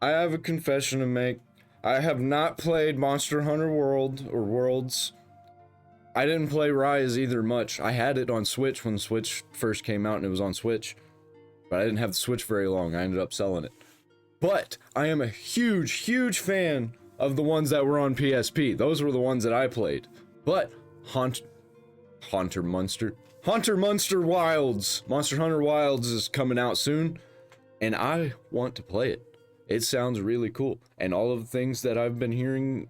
I have a confession to make. I have not played Monster Hunter World or Worlds. I didn't play Rise either much. I had it on Switch when Switch first came out and it was on Switch. But I didn't have the Switch very long. I ended up selling it. But I am a huge, huge fan of the ones that were on PSP. Those were the ones that I played. But Hunter Monster Wilds, Monster Hunter Wilds is coming out soon, and I want to play it. It sounds really cool, and all of the things that I've been hearing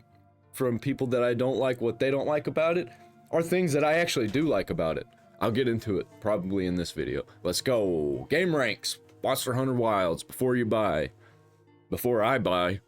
from people that I don't like what they don't like about it are things that I actually do like about it. I'll get into it probably in this video. Let's go. Game ranks. Monster Hunter Wilds before you buy. Before I buy.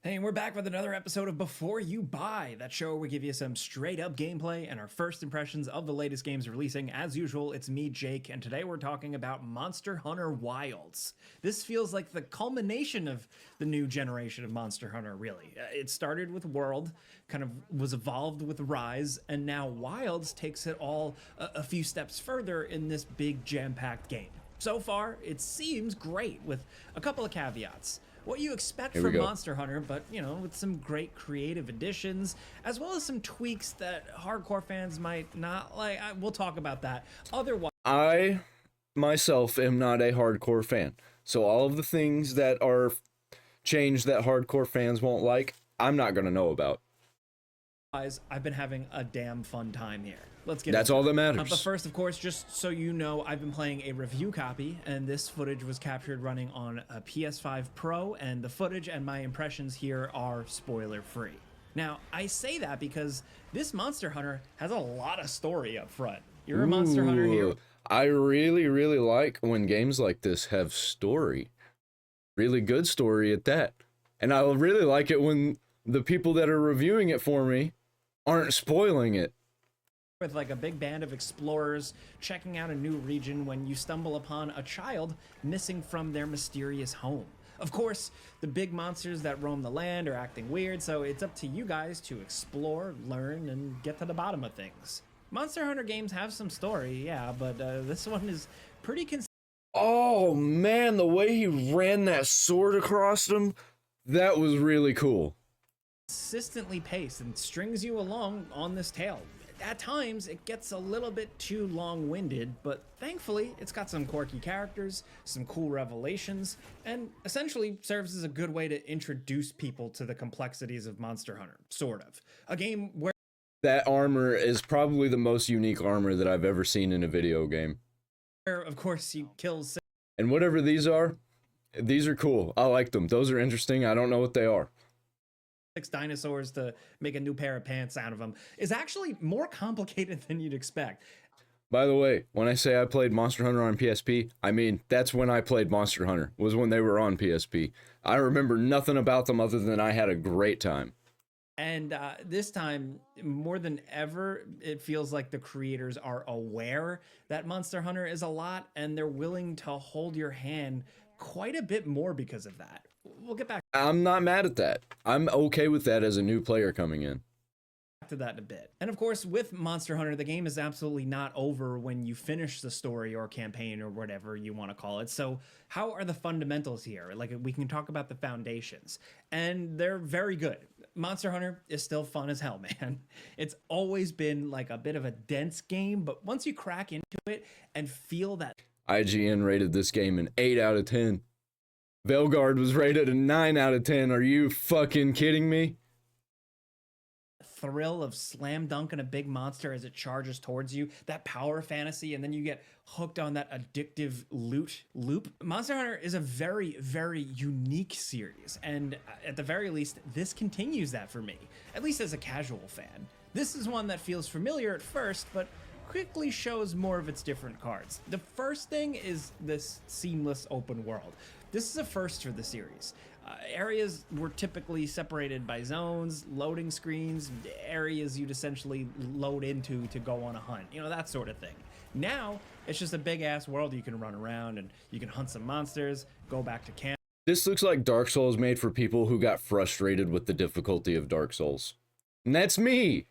Hey, and we're back with another episode of Before You Buy, that show where we give you some straight up gameplay and our first impressions of the latest games releasing. As usual, it's me, Jake, and today we're talking about Monster Hunter Wilds. This feels like the culmination of the new generation of Monster Hunter, really. It started with World, kind of was evolved with Rise, and now Wilds takes it all a few steps further in this big jam-packed game. So far, it seems great, with a couple of caveats. What you expect from Monster Hunter, but, you know, with some great creative additions, as well as some tweaks that hardcore fans might not like. We'll talk about that. Otherwise, I, myself, am not a hardcore fan. So all of the things that are changed that hardcore fans won't like, I'm not going to know about. I've been having a damn fun time here. Let's get That's all that matters. But first, of course, just so you know, I've been playing a review copy, and this footage was captured running on a PS5 Pro, and the footage and my impressions here are spoiler-free. Now, I say that because this Monster Hunter has a lot of story up front. You're a Monster Hunter here. I really, really like when games like this have story. Really good story at that. And I really like it when the people that are reviewing it for me aren't spoiling it. With like a big band of explorers checking out a new region when you stumble upon a child missing from their mysterious home. Of course, the big monsters that roam the land are acting weird, so it's up to you guys to explore, learn, and get to the bottom of things. Monster Hunter games have some story, yeah, but this one is pretty Oh man, the way he ran that sword across them, that was really cool. Consistently paced and strings you along on this tale. At times, it gets a little bit too long-winded, but thankfully, it's got some quirky characters, some cool revelations, and essentially serves as a good way to introduce people to the complexities of Monster Hunter, sort of. A game where that armor is probably the most unique armor that I've ever seen in a video game. Of course, you kill... And whatever these are cool. I like them. Those are interesting. I don't know what they are. 6 dinosaurs to make a new pair of pants out of them is actually more complicated than you'd expect. By the way, when I say I played Monster Hunter on PSP, I mean that's when I played Monster Hunter, was when they were on PSP. I remember nothing about them other than I had a great time. And this time, more than ever, it feels like the creators are aware that Monster Hunter is a lot, and they're willing to hold your hand quite a bit more because of that. We'll get back. I'm not mad at that. I'm okay with that as a new player coming in. To that in a bit. And of course, with Monster Hunter, the game is absolutely not over when you finish the story or campaign or whatever you want to call it. So how are the fundamentals here? Like, we can talk about the foundations, and they're very good. Monster Hunter is still fun as hell, man. It's always been like a bit of a dense game, but once you crack into it and feel that... IGN rated this game an 8 out of 10. Veilguard was rated a 9 out of 10. Are you fucking kidding me? Thrill of slam dunking a big monster as it charges towards you, that power fantasy, and then you get hooked on that addictive loop. Monster Hunter is a very, very unique series, and at the very least, this continues that for me, at least as a casual fan. This is one that feels familiar at first, but quickly shows more of its different cards. The first thing is this seamless open world. This is a first for the series. Areas were typically separated by zones, loading screens, areas you'd essentially load into to go on a hunt, you know, that sort of thing. Now, it's just a big-ass world you can run around, and you can hunt some monsters, go back to camp. This looks like Dark Souls made for people who got frustrated with the difficulty of Dark Souls. And that's me!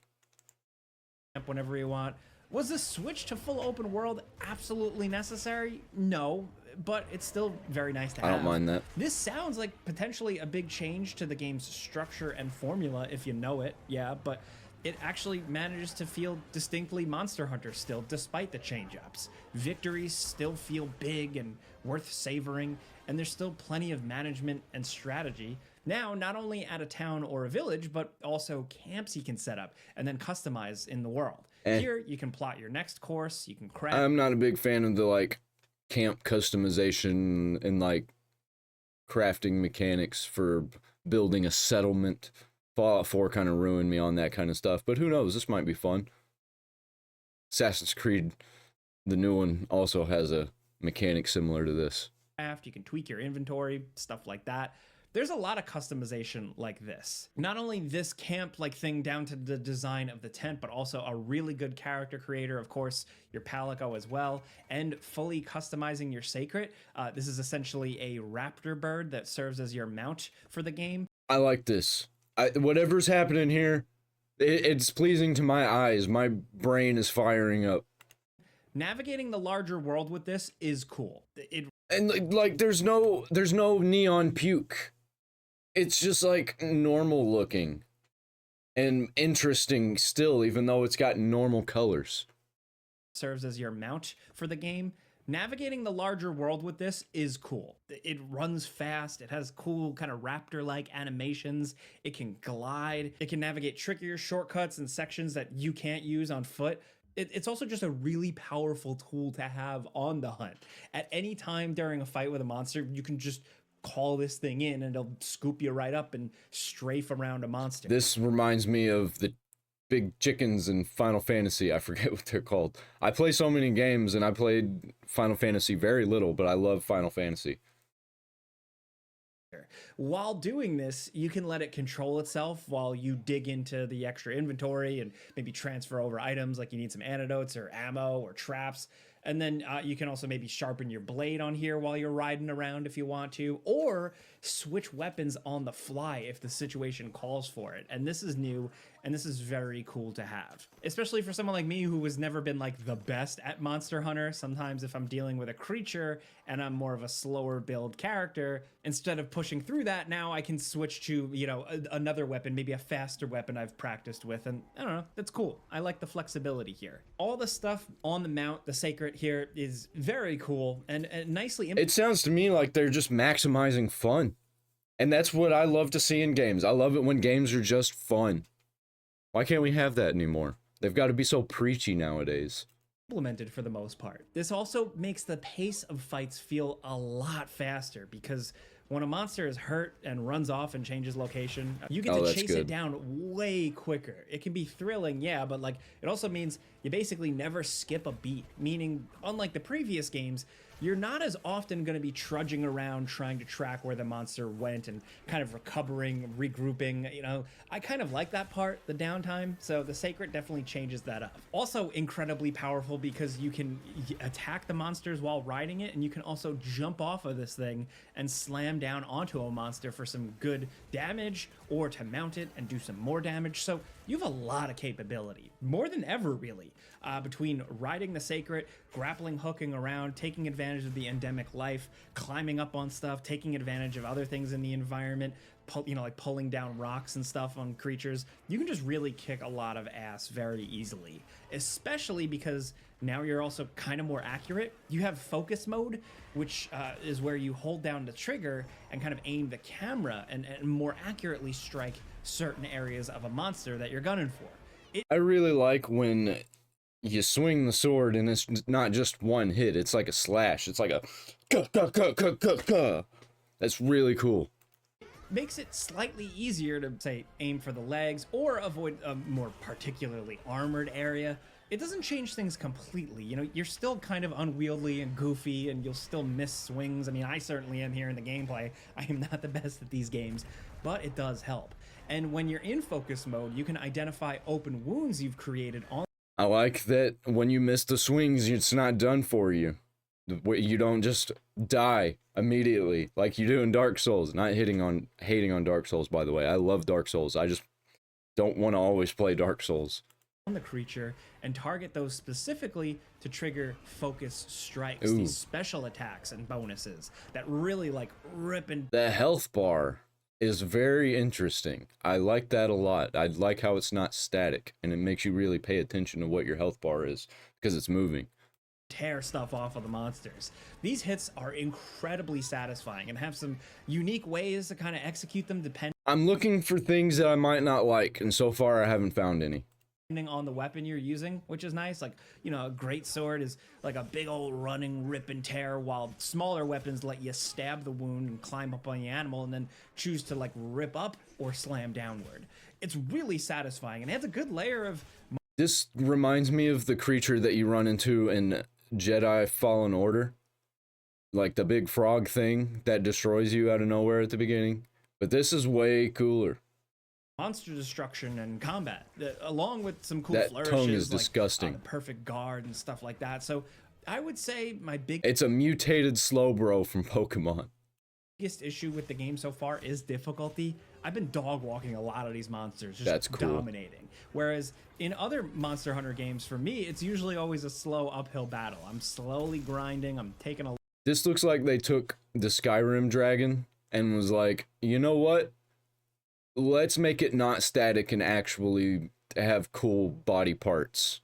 Whenever you want. Was the switch to full open world absolutely necessary? No. but it's still very nice to I have. don't mind that. This sounds like potentially a big change to the game's structure and formula if you know it, yeah, but it actually manages to feel distinctly Monster Hunter still, despite the change-ups. Victories still feel big and worth savoring, and there's still plenty of management and strategy. Now, not only at a town or a village, but also camps you can set up and then customize in the world. Here, you can plot your next course, you can craft. I'm not a big fan of the, like, camp customization and, like, crafting mechanics for building a settlement. Fallout 4 kind of ruined me on that kind of stuff, but who knows? This might be fun. Assassin's Creed, the new one, also has a mechanic similar to this. You can tweak your inventory, stuff like that. There's a lot of customization like this. Not only this camp-like thing down to the design of the tent, but also a really good character creator, of course, your Palico as well, and fully customizing your Sacred. This is essentially a raptor bird that serves as your mount for the game. I like this. Whatever's happening here, it's pleasing to my eyes. My brain is firing up. Navigating the larger world with this is cool. And like there's no neon puke. It's just like normal looking and interesting still, even though it's got normal colors. Serves as your mount for the game. Navigating the larger world with this is cool. It runs fast. It has cool kind of raptor-like animations. It can glide. It can navigate trickier shortcuts and sections that you can't use on foot. It's also just a really powerful tool to have on the hunt. At any time during a fight with a monster, you can just call this thing in and it'll scoop you right up and strafe around a monster. This reminds me of the big chickens in Final Fantasy. I forget what they're called. I play so many games and I played Final Fantasy very little, but I love Final Fantasy. While doing this, you can let it control itself while you dig into the extra inventory and maybe transfer over items like you need some antidotes or ammo or traps. And then you can also maybe sharpen your blade on here while you're riding around if you want to, or switch weapons on the fly if the situation calls for it. And this is new, and this is very cool to have. Especially for someone like me who has never been like the best at Monster Hunter. Sometimes if I'm dealing with a creature and I'm more of a slower build character, instead of pushing through that, now I can switch to, you know, another weapon, maybe a faster weapon I've practiced with. And I don't know, that's cool. I like the flexibility here. All the stuff on the mount, the Sacred here, is very cool and nicely. It sounds to me like they're just maximizing fun. And that's what I love to see in games. I love it when games are just fun. Why can't we have that anymore? They've got to be so preachy nowadays. Implemented for the most part. This also makes the pace of fights feel a lot faster because when a monster is hurt and runs off and changes location, you get to chase it down way quicker. It can be thrilling, yeah, but like it also means you basically never skip a beat, meaning unlike the previous games, you're not as often going to be trudging around trying to track where the monster went and kind of recovering, regrouping. You know, I kind of like that part, the downtime, so the Sacred definitely changes that up. Also incredibly powerful because you can attack the monsters while riding it, and you can also jump off of this thing and slam down onto a monster for some good damage, or to mount it and do some more damage. So you have a lot of capability, more than ever really, between riding the Sacred, grappling, hooking around, taking advantage of the endemic life, climbing up on stuff, taking advantage of other things in the environment, you know, like pulling down rocks and stuff on creatures. You can just really kick a lot of ass very easily, especially because now you're also kind of more accurate. You have focus mode, which is where you hold down the trigger and kind of aim the camera and more accurately strike certain areas of a monster that you're gunning for. I really like when you swing the sword and it's not just one hit, it's like a slash. It's like a That's really cool. Makes it slightly easier to, say, aim for the legs or avoid a more particularly armored area. It doesn't change things completely. You know, you're still kind of unwieldy and goofy, and you'll still miss swings. I mean, I certainly am here in the gameplay. I am not the best at these games, but it does help. And when you're in focus mode, you can identify open wounds you've created on. I like that when you miss the swings, it's not done for you. You don't just die immediately like you do in Dark Souls. Not hating on Dark Souls, by the way. I love Dark Souls. I just don't want to always play Dark Souls. the creature and target those specifically to trigger focus strikes, Ooh. these special attacks and bonuses that really like rip and The health bar is very interesting. I like that a lot. I like how it's not static and it makes you really pay attention to what your health bar is because it's moving. tear stuff off of the monsters. These hits are incredibly satisfying and have some unique ways to kind of execute them depending I'm looking for things that I might not like, and so far I haven't found any. on the weapon you're using, which is nice. Like, you know, a great sword is like a big old running rip and tear, while smaller weapons let you stab the wound and climb up on the animal and then choose to like rip up or slam downward. It's really satisfying and it has a good layer of This reminds me of the creature that you run into in Jedi Fallen Order. Like the big frog thing that destroys you out of nowhere at the beginning. But this is way cooler. monster destruction and combat, along with some cool That flourishes. tongue is like, disgusting. the perfect guard and stuff like that. So I would say my It's a mutated Slowbro from Pokemon. biggest issue with the game so far is difficulty. I've been dog walking a lot of these monsters, just That's cool. dominating. Whereas in other Monster Hunter games, for me, it's usually always a slow uphill battle. I'm slowly grinding. I'm taking a This looks like they took the Skyrim dragon and was like, you know what? Let's make it not static and actually have cool body parts.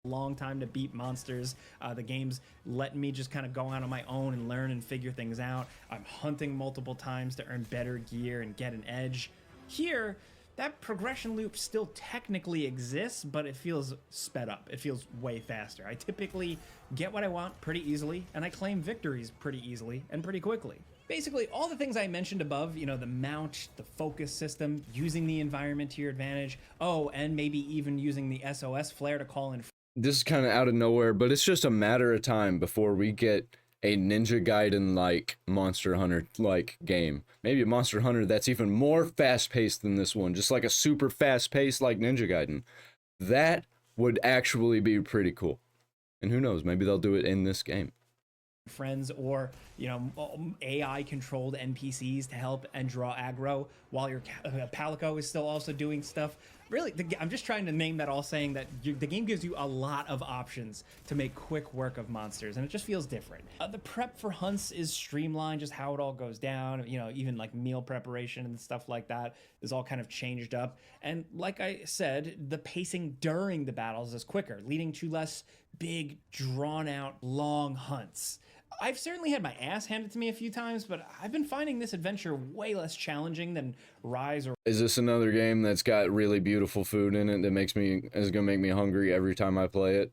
long time to beat monsters. The game's letting me just kind of go out on my own and learn and figure things out. I'm hunting multiple times to earn better gear and get an edge. Here, that progression loop still technically exists, but it feels sped up. It feels way faster. I typically get what I want pretty easily, and I claim victories pretty easily and pretty quickly. Basically, all the things I mentioned above, you know, the mount, the focus system, using the environment to your advantage, oh, and maybe even using the SOS flare to call in. This is kind of out of nowhere, but it's just a matter of time before we get a Ninja Gaiden-like Monster Hunter-like game. Maybe a Monster Hunter that's even more fast-paced than this one, just like a super fast-paced like Ninja Gaiden. That would actually be pretty cool. And who knows, maybe they'll do it in this game. Friends or, you know, AI controlled NPCs to help and draw aggro while your Palico is still also doing stuff. Really, I'm just trying to name that all, saying that the game gives you a lot of options to make quick work of monsters, and it just feels different. The prep for hunts is streamlined, just how it all goes down. You know, even like meal preparation and stuff like that is all kind of changed up. And like I said, the pacing during the battles is quicker, leading to less big, drawn out, long hunts. I've certainly had my ass handed to me a few times, but I've been finding this adventure way less challenging than Rise or Is this another game that's got really beautiful food in it that is gonna make me hungry every time I play it?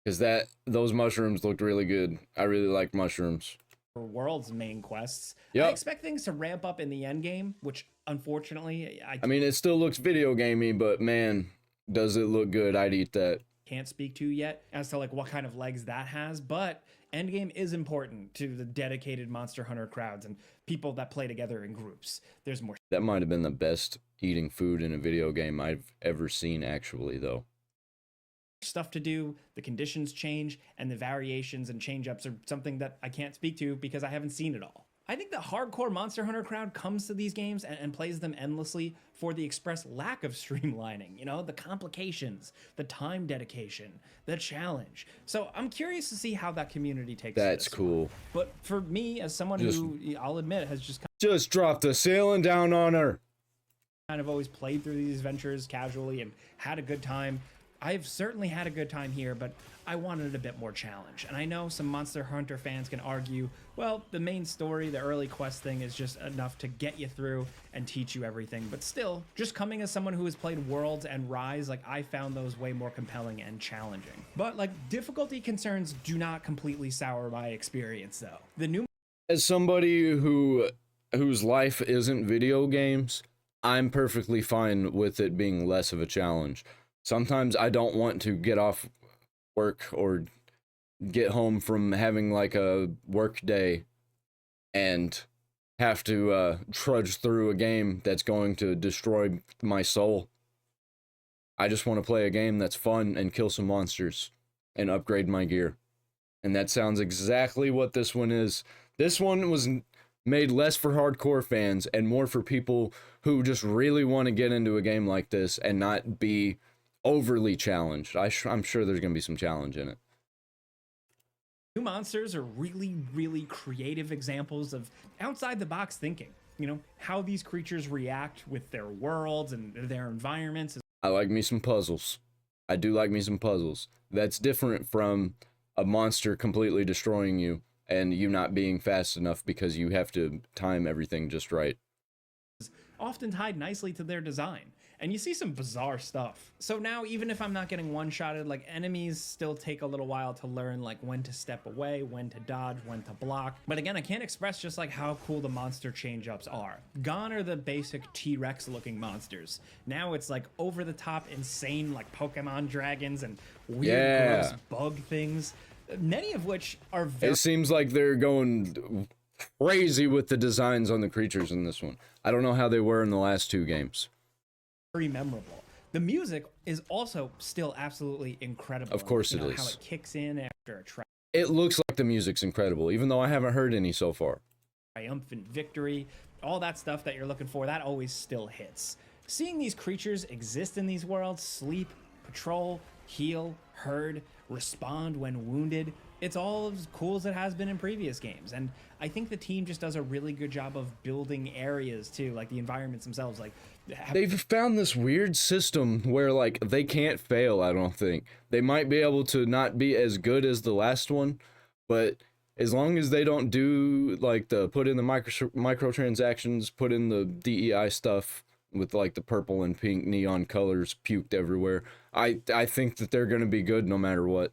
Because those mushrooms looked really good. I really like mushrooms. World's main quests. Yep. I expect things to ramp up in the end game, which unfortunately I mean, it still looks video gamey, but man, does it look good. I'd eat that. can't speak to yet as to like what kind of legs that has, but endgame is important to the dedicated Monster Hunter crowds and people that play together in groups. There's more That might have been the best eating food in a video game I've ever seen, actually, though. stuff to do, the conditions change, and the variations and change-ups are something that I can't speak to because I haven't seen it all. I think the hardcore Monster Hunter crowd comes to these games and plays them endlessly for the express lack of streamlining, you know, the complications, the time dedication, the challenge. So I'm curious to see how that community takes That's this. cool. But for me, as someone who, I'll admit, has just Just dropped the ceiling down on her. kind of always played through these adventures casually and had a good time, I've certainly had a good time here, but I wanted a bit more challenge. And I know some Monster Hunter fans can argue, well, the main story, the early quest thing is just enough to get you through and teach you everything. But still, just coming as someone who has played Worlds and Rise, like I found those way more compelling and challenging. But like difficulty concerns do not completely sour my experience though. The new As somebody whose life isn't video games, I'm perfectly fine with it being less of a challenge. Sometimes I don't want to get off work or get home from having like a work day and have to trudge through a game that's going to destroy my soul. I just want to play a game that's fun and kill some monsters and upgrade my gear. And that sounds exactly what this one is. This one was made less for hardcore fans and more for people who just really want to get into a game like this and not be overly challenged. I'm sure there's gonna be some challenge in it. New monsters are really, really creative examples of outside the box thinking. You know, how these creatures react with their worlds and their environments. I like me some puzzles. I do like me some puzzles. That's different from a monster completely destroying you and you not being fast enough because you have to time everything just right. Often tied nicely to their design. And you see some bizarre stuff. So now, even if I'm not getting one-shotted, like, enemies still take a little while to learn, like, when to step away, when to dodge, when to block. But again, I can't express just, like, how cool the monster change-ups are. Gone are the basic T-Rex looking monsters. Now it's, like, over-the-top, insane, like, Pokemon dragons and weird, gross bug things. Many of which are very... It seems like they're going crazy with the designs on the creatures in this one. I don't know how they were in the last two games. Very memorable. The music is also still absolutely incredible. Of course it is. is. How it kicks in after a It looks like the music's incredible, even though I haven't heard any so far. triumphant victory, all that stuff that you're looking for, that always still hits. Seeing these creatures exist in these worlds, sleep, patrol, heal, herd, respond when wounded, it's all as cool as it has been in previous games. And I think the team just does a really good job of building areas too, like the environments themselves. Like, they've found this weird system where, like, they can't fail, I don't think. They might be able to not be as good as the last one, but as long as they don't do, like, the put in the microtransactions, put in the DEI stuff with, like, the purple and pink neon colors puked everywhere, I think that they're going to be good no matter what.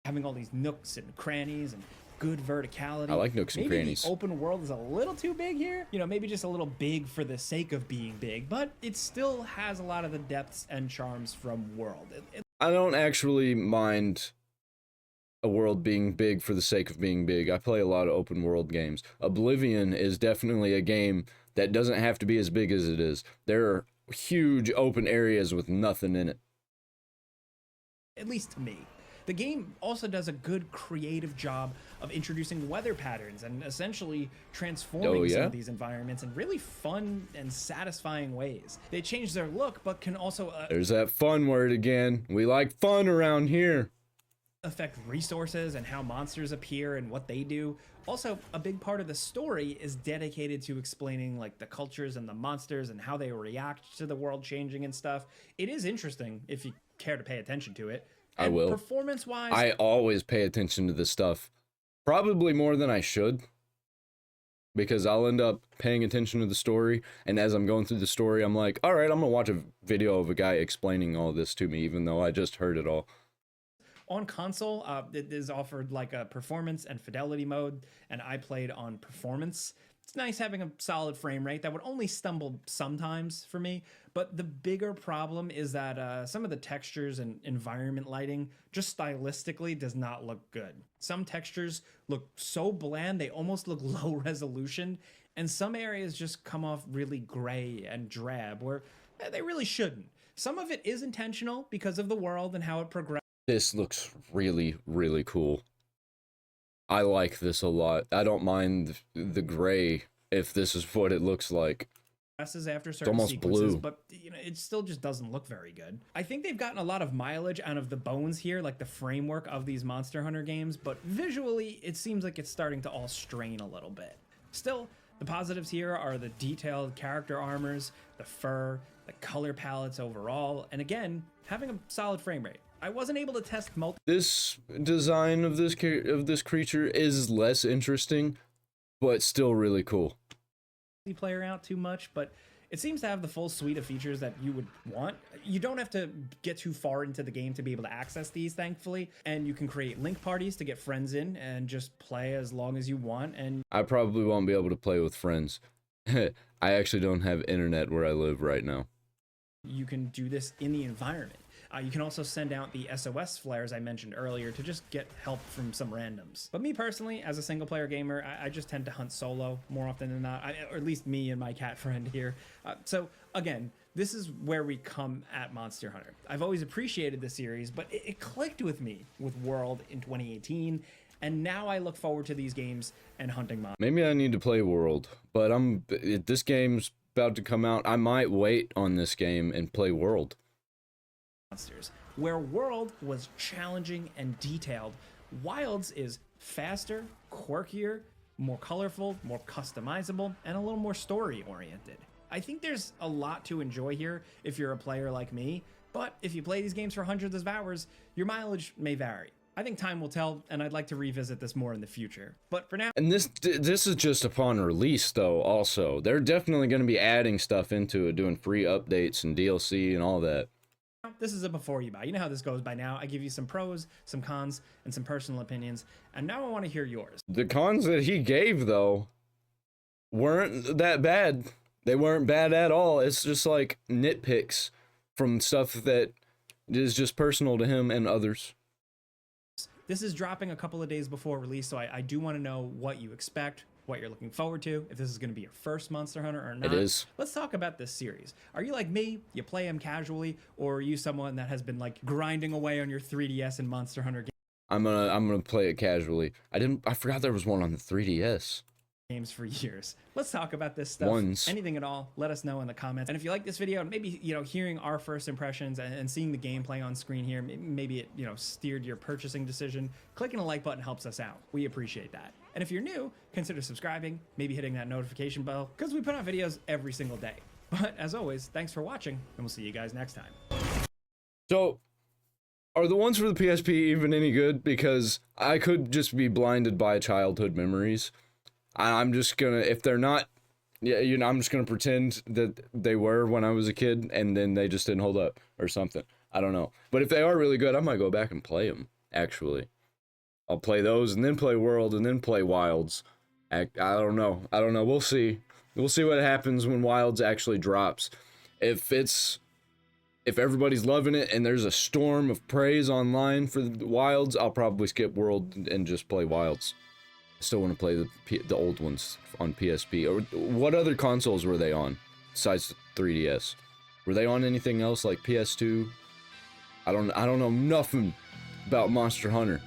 Having all these nooks and crannies and good verticality. I like nooks and crannies. The open world is a little too big here. You know, maybe just a little big for the sake of being big, but it still has a lot of the depths and charms from World. I don't actually mind a world being big for the sake of being big. I play a lot of open world games. Oblivion is definitely a game that doesn't have to be as big as it is. There are huge open areas with nothing in it. At least to me. The game also does a good creative job of introducing weather patterns and essentially transforming some of these environments in really fun and satisfying ways. They change their look, but can also... There's that fun word again. We like fun around here. Affect resources and how monsters appear and what they do. Also, a big part of the story is dedicated to explaining, like, the cultures and the monsters and how they react to the world changing and stuff. It is interesting if you care to pay attention to it. I will. Performance-wise, I always pay attention to this stuff. Probably more than I should. Because I'll end up paying attention to the story, and as I'm going through the story, I'm like, alright, I'm gonna watch a video of a guy explaining all this to me, even though I just heard it all. On console, it is offered like a performance and fidelity mode, and I played on performance. It's nice having a solid frame rate that would only stumble sometimes for me, but the bigger problem is that some of the textures and environment lighting just stylistically does not look good. Some textures look so bland they almost look low resolution, and some areas just come off really gray and drab where they really shouldn't. Some of it is intentional because of the world and how it progresses. This looks really, really cool. I like this a lot. I don't mind the gray if this is what it looks like. After certain almost sequences, blue. but you know, it still just doesn't look very good. I think they've gotten a lot of mileage out of the bones here, like the framework of these Monster Hunter games, but visually it seems like it's starting to all strain a little bit. Still, the positives here are the detailed character armors, the fur, the color palettes overall, and again, having a solid frame rate. I wasn't able to test This design of this creature is less interesting, but still really cool. multiplayer out too much, but it seems to have the full suite of features that you would want. You don't have to get too far into the game to be able to access these, thankfully, and you can create link parties to get friends in and just play as long as you want. And I probably won't be able to play with friends. I actually don't have internet where I live right now. you can do this in the environment. You can also send out the SOS flares I mentioned earlier to just get help from some randoms. But me personally, as a single player gamer, I just tend to hunt solo more often than not, or at least me and my cat friend here. So again, this is where we come at Monster Hunter. I've always appreciated the series, but it clicked with me with World in 2018, and now I look forward to these games and hunting monsters. Maybe I need to play World, but this game's about to come out. I might wait on this game and play World. monsters. Where World was challenging and detailed, Wilds is faster, quirkier, more colorful, more customizable, and a little more story oriented. I think there's a lot to enjoy here if you're a player like me, but if you play these games for hundreds of hours, your mileage may vary. I think time will tell, and I'd like to revisit this more in the future. But for now... And this is just upon release, though, also. They're definitely going to be adding stuff into it, doing free updates and DLC and all that. This is a before you buy. You know how this goes by now. I give you some pros, some cons, and some personal opinions, and now I want to hear yours. The cons that he gave, though, weren't that bad. They weren't bad at all. It's just like nitpicks from stuff that is just personal to him and others. This is dropping a couple of days before release, so I do want to know what you expect, what you're looking forward to, if this is going to be your first Monster Hunter or not. It is. Let's talk about this series. Are you like me, you play them casually, or are you someone that has been like grinding away on your 3DS and Monster Hunter games? I'm gonna play it casually. I forgot there was one on the 3DS. Games for years. Let's talk about this stuff. Anything at all, let us know in the comments. And if you like this video, maybe, you know, hearing our first impressions and seeing the gameplay on screen here, maybe it, you know, steered your purchasing decision, clicking a like button helps us out. We appreciate that. And if you're new, consider subscribing, maybe hitting that notification bell, because we put out videos every single day. But as always, thanks for watching, and we'll see you guys next time. So, are the ones for the PSP even any good? Because I could just be blinded by childhood memories. I'm just gonna, if they're not, yeah, you know, I'm just gonna pretend that they were when I was a kid, and then they just didn't hold up or something. I don't know. But if they are really good, I might go back and play them. Actually, I'll play those and then play World and then play Wilds. I don't know. We'll see. We'll see what happens when Wilds actually drops. If everybody's loving it and there's a storm of praise online for the Wilds, I'll probably skip World and just play Wilds. Still want to play the old ones on PSP. Or what other consoles were they on besides the 3DS? Were they on anything else like PS2? I don't know nothing about Monster Hunter.